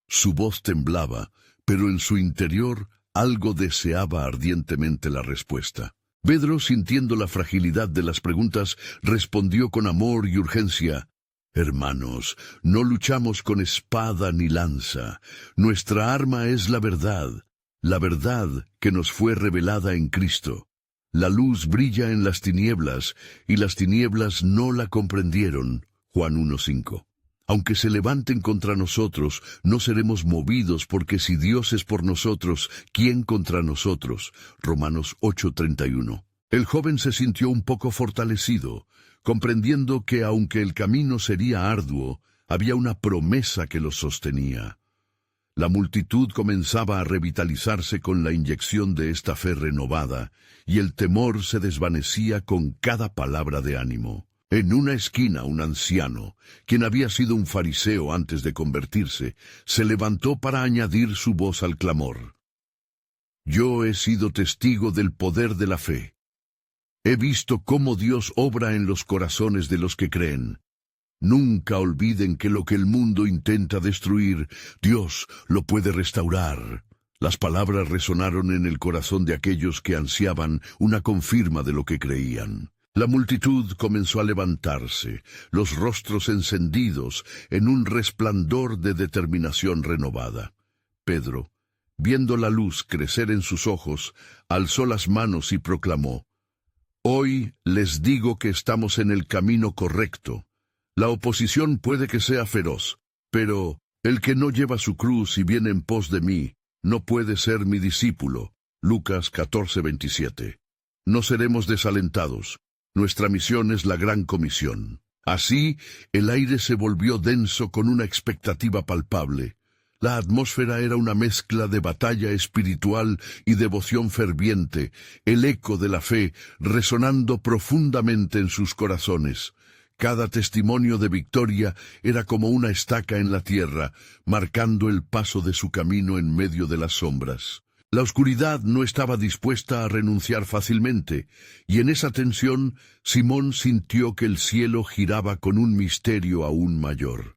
Su voz temblaba, pero en su interior algo deseaba ardientemente la respuesta. Pedro, sintiendo la fragilidad de las preguntas, respondió con amor y urgencia: «Hermanos, no luchamos con espada ni lanza. Nuestra arma es la verdad que nos fue revelada en Cristo. La luz brilla en las tinieblas, y las tinieblas no la comprendieron». Juan 1:5. Aunque se levanten contra nosotros, no seremos movidos, porque si Dios es por nosotros, ¿quién contra nosotros? Romanos 8:31. El joven se sintió un poco fortalecido, comprendiendo que aunque el camino sería arduo, había una promesa que los sostenía. La multitud comenzaba a revitalizarse con la inyección de esta fe renovada, y el temor se desvanecía con cada palabra de ánimo. En una esquina un anciano, quien había sido un fariseo antes de convertirse, se levantó para añadir su voz al clamor. Yo he sido testigo del poder de la fe. He visto cómo Dios obra en los corazones de los que creen. Nunca olviden que lo que el mundo intenta destruir, Dios lo puede restaurar. Las palabras resonaron en el corazón de aquellos que ansiaban una confirma de lo que creían. La multitud comenzó a levantarse, los rostros encendidos en un resplandor de determinación renovada. Pedro, viendo la luz crecer en sus ojos, alzó las manos y proclamó: Hoy les digo que estamos en el camino correcto. La oposición puede que sea feroz, pero el que no lleva su cruz y viene en pos de mí, no puede ser mi discípulo. Lucas 14:27. No seremos desalentados. Nuestra misión es la gran comisión. Así, el aire se volvió denso con una expectativa palpable. La atmósfera era una mezcla de batalla espiritual y devoción ferviente, el eco de la fe resonando profundamente en sus corazones. Cada testimonio de victoria era como una estaca en la tierra, marcando el paso de su camino en medio de las sombras. La oscuridad no estaba dispuesta a renunciar fácilmente, y en esa tensión Simón sintió que el cielo giraba con un misterio aún mayor.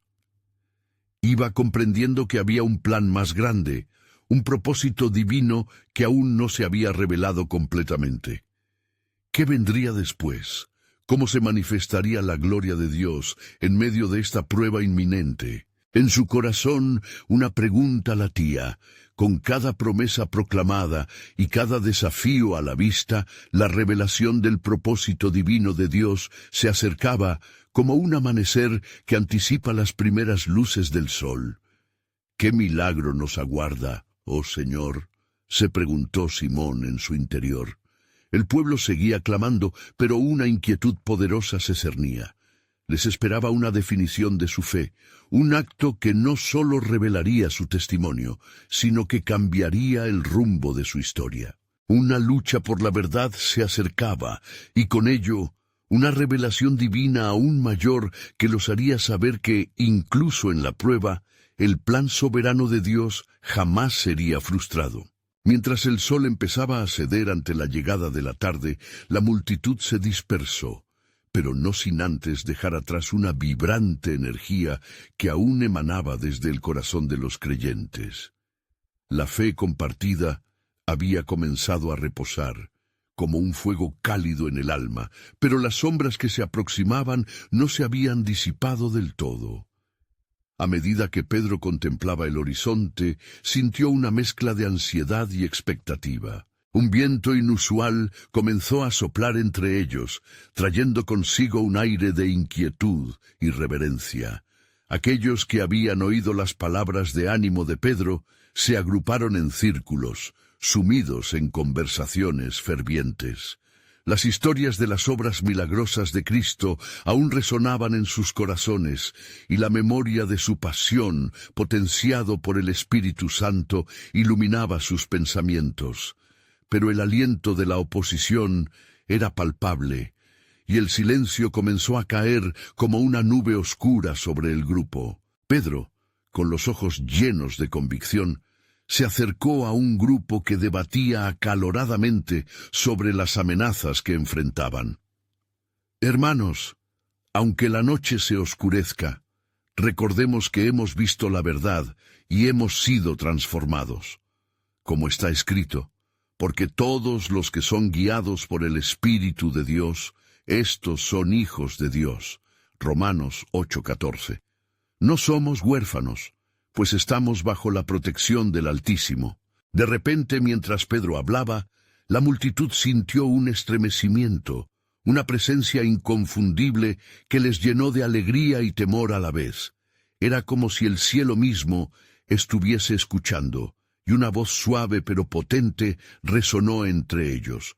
Iba comprendiendo que había un plan más grande, un propósito divino que aún no se había revelado completamente. ¿Qué vendría después? ¿Cómo se manifestaría la gloria de Dios en medio de esta prueba inminente? En su corazón una pregunta latía. Con cada promesa proclamada y cada desafío a la vista, la revelación del propósito divino de Dios se acercaba como un amanecer que anticipa las primeras luces del sol. ¿Qué milagro nos aguarda, oh Señor?, se preguntó Simón en su interior. El pueblo seguía clamando, pero una inquietud poderosa se cernía. Les esperaba una definición de su fe, un acto que no solo revelaría su testimonio, sino que cambiaría el rumbo de su historia. Una lucha por la verdad se acercaba, y con ello, una revelación divina aún mayor que los haría saber que, incluso en la prueba, el plan soberano de Dios jamás sería frustrado. Mientras el sol empezaba a ceder ante la llegada de la tarde, la multitud se dispersó, pero no sin antes dejar atrás una vibrante energía que aún emanaba desde el corazón de los creyentes. La fe compartida había comenzado a reposar, como un fuego cálido en el alma, pero las sombras que se aproximaban no se habían disipado del todo. A medida que Pedro contemplaba el horizonte, sintió una mezcla de ansiedad y expectativa. Un viento inusual comenzó a soplar entre ellos, trayendo consigo un aire de inquietud y reverencia. Aquellos que habían oído las palabras de ánimo de Pedro se agruparon en círculos, sumidos en conversaciones fervientes. Las historias de las obras milagrosas de Cristo aún resonaban en sus corazones, y la memoria de su pasión, potenciado por el Espíritu Santo, iluminaba sus pensamientos. Pero el aliento de la oposición era palpable, y el silencio comenzó a caer como una nube oscura sobre el grupo. Pedro, con los ojos llenos de convicción, se acercó a un grupo que debatía acaloradamente sobre las amenazas que enfrentaban. Hermanos, aunque la noche se oscurezca, recordemos que hemos visto la verdad y hemos sido transformados. Como está escrito, porque todos los que son guiados por el Espíritu de Dios, estos son hijos de Dios. Romanos 8:14. No somos huérfanos, pues estamos bajo la protección del Altísimo. De repente, mientras Pedro hablaba, la multitud sintió un estremecimiento, una presencia inconfundible que les llenó de alegría y temor a la vez. Era como si el cielo mismo estuviese escuchando, y una voz suave pero potente resonó entre ellos.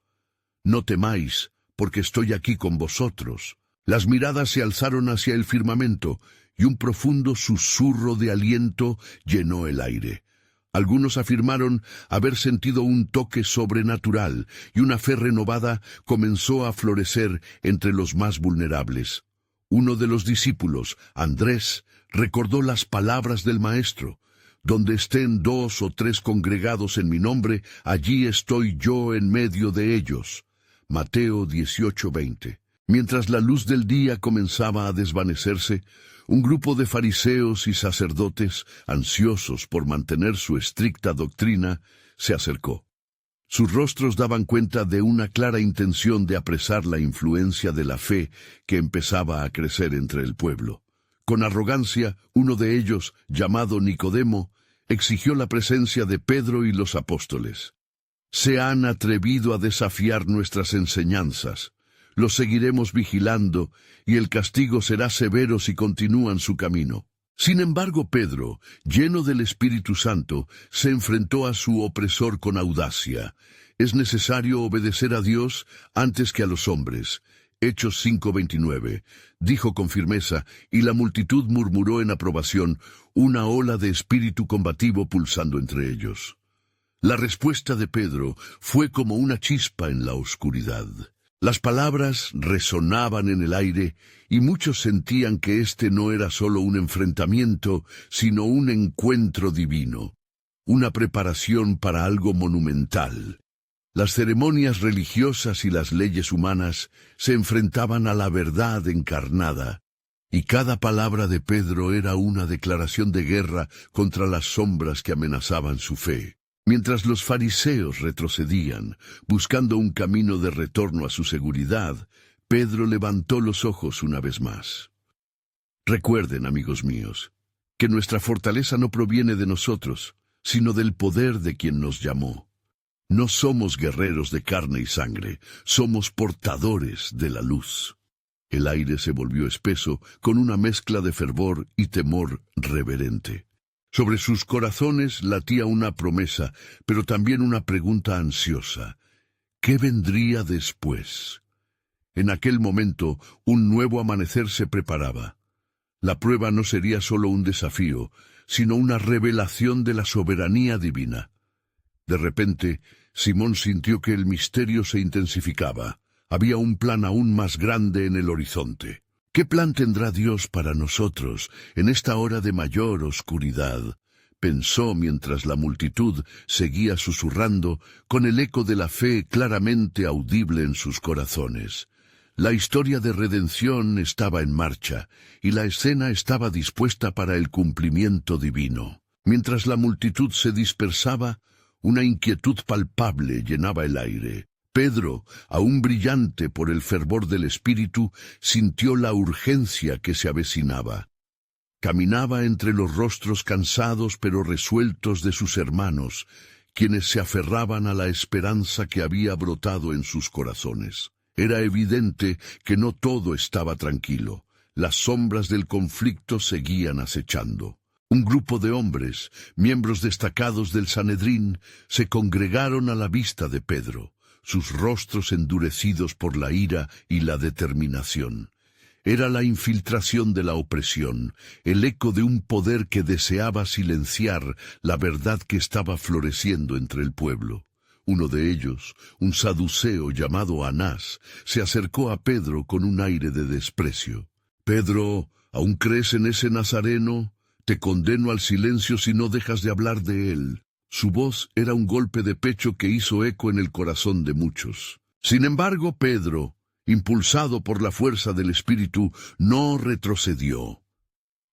No temáis, porque estoy aquí con vosotros. Las miradas se alzaron hacia el firmamento, y un profundo susurro de aliento llenó el aire. Algunos afirmaron haber sentido un toque sobrenatural y una fe renovada comenzó a florecer entre los más vulnerables. Uno de los discípulos, Andrés, recordó las palabras del Maestro: «Donde estén 2 o 3 congregados en mi nombre, allí estoy yo en medio de ellos». Mateo 18:20. Mientras la luz del día comenzaba a desvanecerse, un grupo de fariseos y sacerdotes, ansiosos por mantener su estricta doctrina, se acercó. Sus rostros daban cuenta de una clara intención de apresar la influencia de la fe que empezaba a crecer entre el pueblo. Con arrogancia, uno de ellos, llamado Nicodemo, exigió la presencia de Pedro y los apóstoles. «Se han atrevido a desafiar nuestras enseñanzas. Los seguiremos vigilando, y el castigo será severo si continúan su camino». Sin embargo, Pedro, lleno del Espíritu Santo, se enfrentó a su opresor con audacia. «Es necesario obedecer a Dios antes que a los hombres». Hechos 5:29. Dijo con firmeza, y la multitud murmuró en aprobación, una ola de espíritu combativo pulsando entre ellos. La respuesta de Pedro fue como una chispa en la oscuridad. Las palabras resonaban en el aire y muchos sentían que este no era solo un enfrentamiento, sino un encuentro divino, una preparación para algo monumental. Las ceremonias religiosas y las leyes humanas se enfrentaban a la verdad encarnada, y cada palabra de Pedro era una declaración de guerra contra las sombras que amenazaban su fe. Mientras los fariseos retrocedían, buscando un camino de retorno a su seguridad, Pedro levantó los ojos una vez más. Recuerden, amigos míos, que nuestra fortaleza no proviene de nosotros, sino del poder de quien nos llamó. No somos guerreros de carne y sangre, somos portadores de la luz. El aire se volvió espeso, con una mezcla de fervor y temor reverente. Sobre sus corazones latía una promesa, pero también una pregunta ansiosa. ¿Qué vendría después? En aquel momento, un nuevo amanecer se preparaba. La prueba no sería solo un desafío, sino una revelación de la soberanía divina. De repente, Simón sintió que el misterio se intensificaba. Había un plan aún más grande en el horizonte. ¿Qué plan tendrá Dios para nosotros en esta hora de mayor oscuridad?, pensó mientras la multitud seguía susurrando, con el eco de la fe claramente audible en sus corazones. La historia de redención estaba en marcha, y la escena estaba dispuesta para el cumplimiento divino. Mientras la multitud se dispersaba, una inquietud palpable llenaba el aire. Pedro, aún brillante por el fervor del Espíritu, sintió la urgencia que se avecinaba. Caminaba entre los rostros cansados pero resueltos de sus hermanos, quienes se aferraban a la esperanza que había brotado en sus corazones. Era evidente que no todo estaba tranquilo. Las sombras del conflicto seguían acechando. Un grupo de hombres, miembros destacados del Sanedrín, se congregaron a la vista de Pedro, sus rostros endurecidos por la ira y la determinación. Era la infiltración de la opresión, el eco de un poder que deseaba silenciar la verdad que estaba floreciendo entre el pueblo. Uno de ellos, un saduceo llamado Anás, se acercó a Pedro con un aire de desprecio. «Pedro, ¿aún crees en ese Nazareno? Te condeno al silencio si no dejas de hablar de él». Su voz era un golpe de pecho que hizo eco en el corazón de muchos. Sin embargo, Pedro, impulsado por la fuerza del Espíritu, no retrocedió.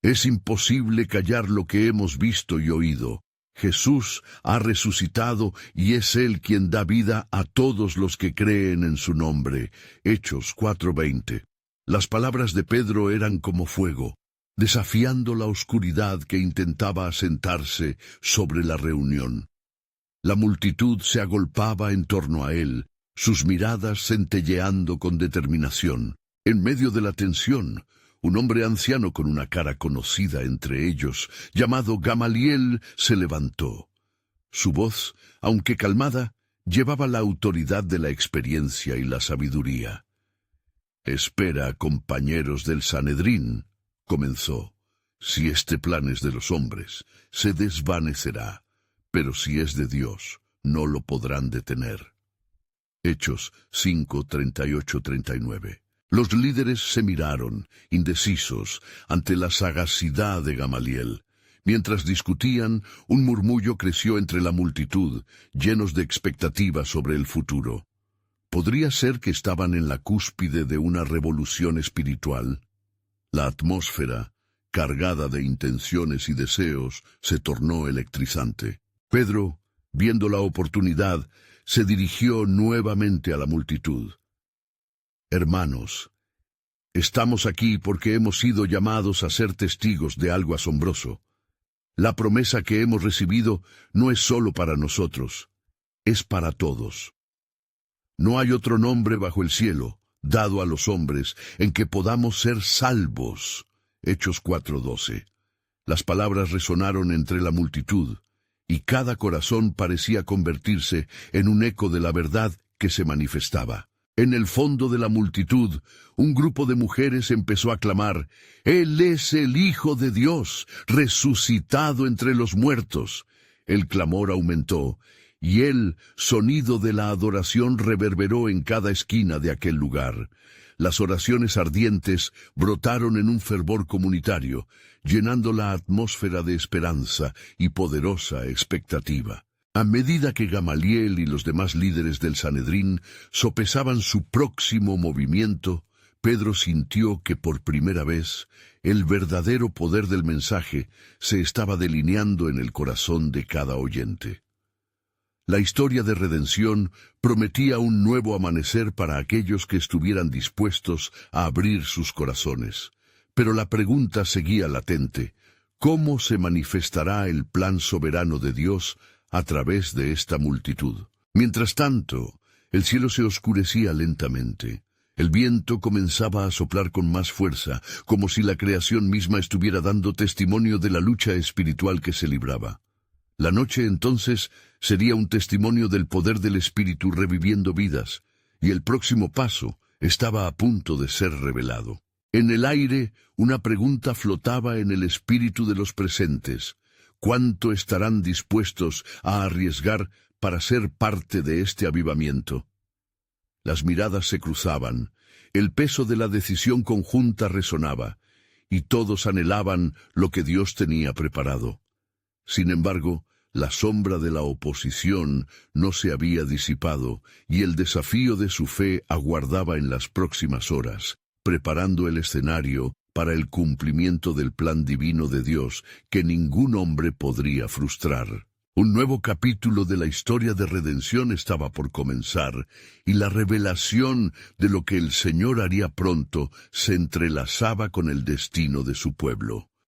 «Es imposible callar lo que hemos visto y oído. Jesús ha resucitado y es Él quien da vida a todos los que creen en su nombre». Hechos 4:20. Las palabras de Pedro eran como fuego, desafiando la oscuridad que intentaba asentarse sobre la reunión. La multitud se agolpaba en torno a él, sus miradas centelleando con determinación. En medio de la tensión, un hombre anciano con una cara conocida entre ellos, llamado Gamaliel, se levantó. Su voz, aunque calmada, llevaba la autoridad de la experiencia y la sabiduría. «Espera, compañeros del Sanedrín», comenzó. «Si este plan es de los hombres, se desvanecerá. pero si es de Dios, no lo podrán detener. Hechos 5, 38-39. Los líderes se miraron, indecisos, ante la sagacidad de Gamaliel. Mientras discutían, un murmullo creció entre la multitud, llenos de expectativas sobre el futuro. ¿Podría ser que estaban en la cúspide de una revolución espiritual? La atmósfera, cargada de intenciones y deseos, se tornó electrizante. Pedro, viendo la oportunidad, se dirigió nuevamente a la multitud. Hermanos, estamos aquí porque hemos sido llamados a ser testigos de algo asombroso. La promesa que hemos recibido no es solo para nosotros, es para todos. No hay otro nombre bajo el cielo, dado a los hombres, en que podamos ser salvos. Hechos 4:12. Las palabras resonaron entre la multitud, y cada corazón parecía convertirse en un eco de la verdad que se manifestaba. En el fondo de la multitud, un grupo de mujeres empezó a clamar: «Él es el Hijo de Dios, resucitado entre los muertos». El clamor aumentó, y el sonido de la adoración reverberó en cada esquina de aquel lugar. Las oraciones ardientes brotaron en un fervor comunitario, llenando la atmósfera de esperanza y poderosa expectativa. A medida que Gamaliel y los demás líderes del Sanedrín sopesaban su próximo movimiento, Pedro sintió que por primera vez el verdadero poder del mensaje se estaba delineando en el corazón de cada oyente. La historia de redención prometía un nuevo amanecer para aquellos que estuvieran dispuestos a abrir sus corazones. Pero la pregunta seguía latente: ¿cómo se manifestará el plan soberano de Dios a través de esta multitud? Mientras tanto, el cielo se oscurecía lentamente. El viento comenzaba a soplar con más fuerza, como si la creación misma estuviera dando testimonio de la lucha espiritual que se libraba. La noche entonces sería un testimonio del poder del Espíritu reviviendo vidas, y el próximo paso estaba a punto de ser revelado. En el aire, una pregunta flotaba en el espíritu de los presentes: ¿cuánto estarán dispuestos a arriesgar para ser parte de este avivamiento? Las miradas se cruzaban, el peso de la decisión conjunta resonaba, y todos anhelaban lo que Dios tenía preparado. Sin embargo, la sombra de la oposición no se había disipado, y el desafío de su fe aguardaba en las próximas horas, preparando el escenario para el cumplimiento del plan divino de Dios que ningún hombre podría frustrar. Un nuevo capítulo de la historia de redención estaba por comenzar, y la revelación de lo que el Señor haría pronto se entrelazaba con el destino de su pueblo.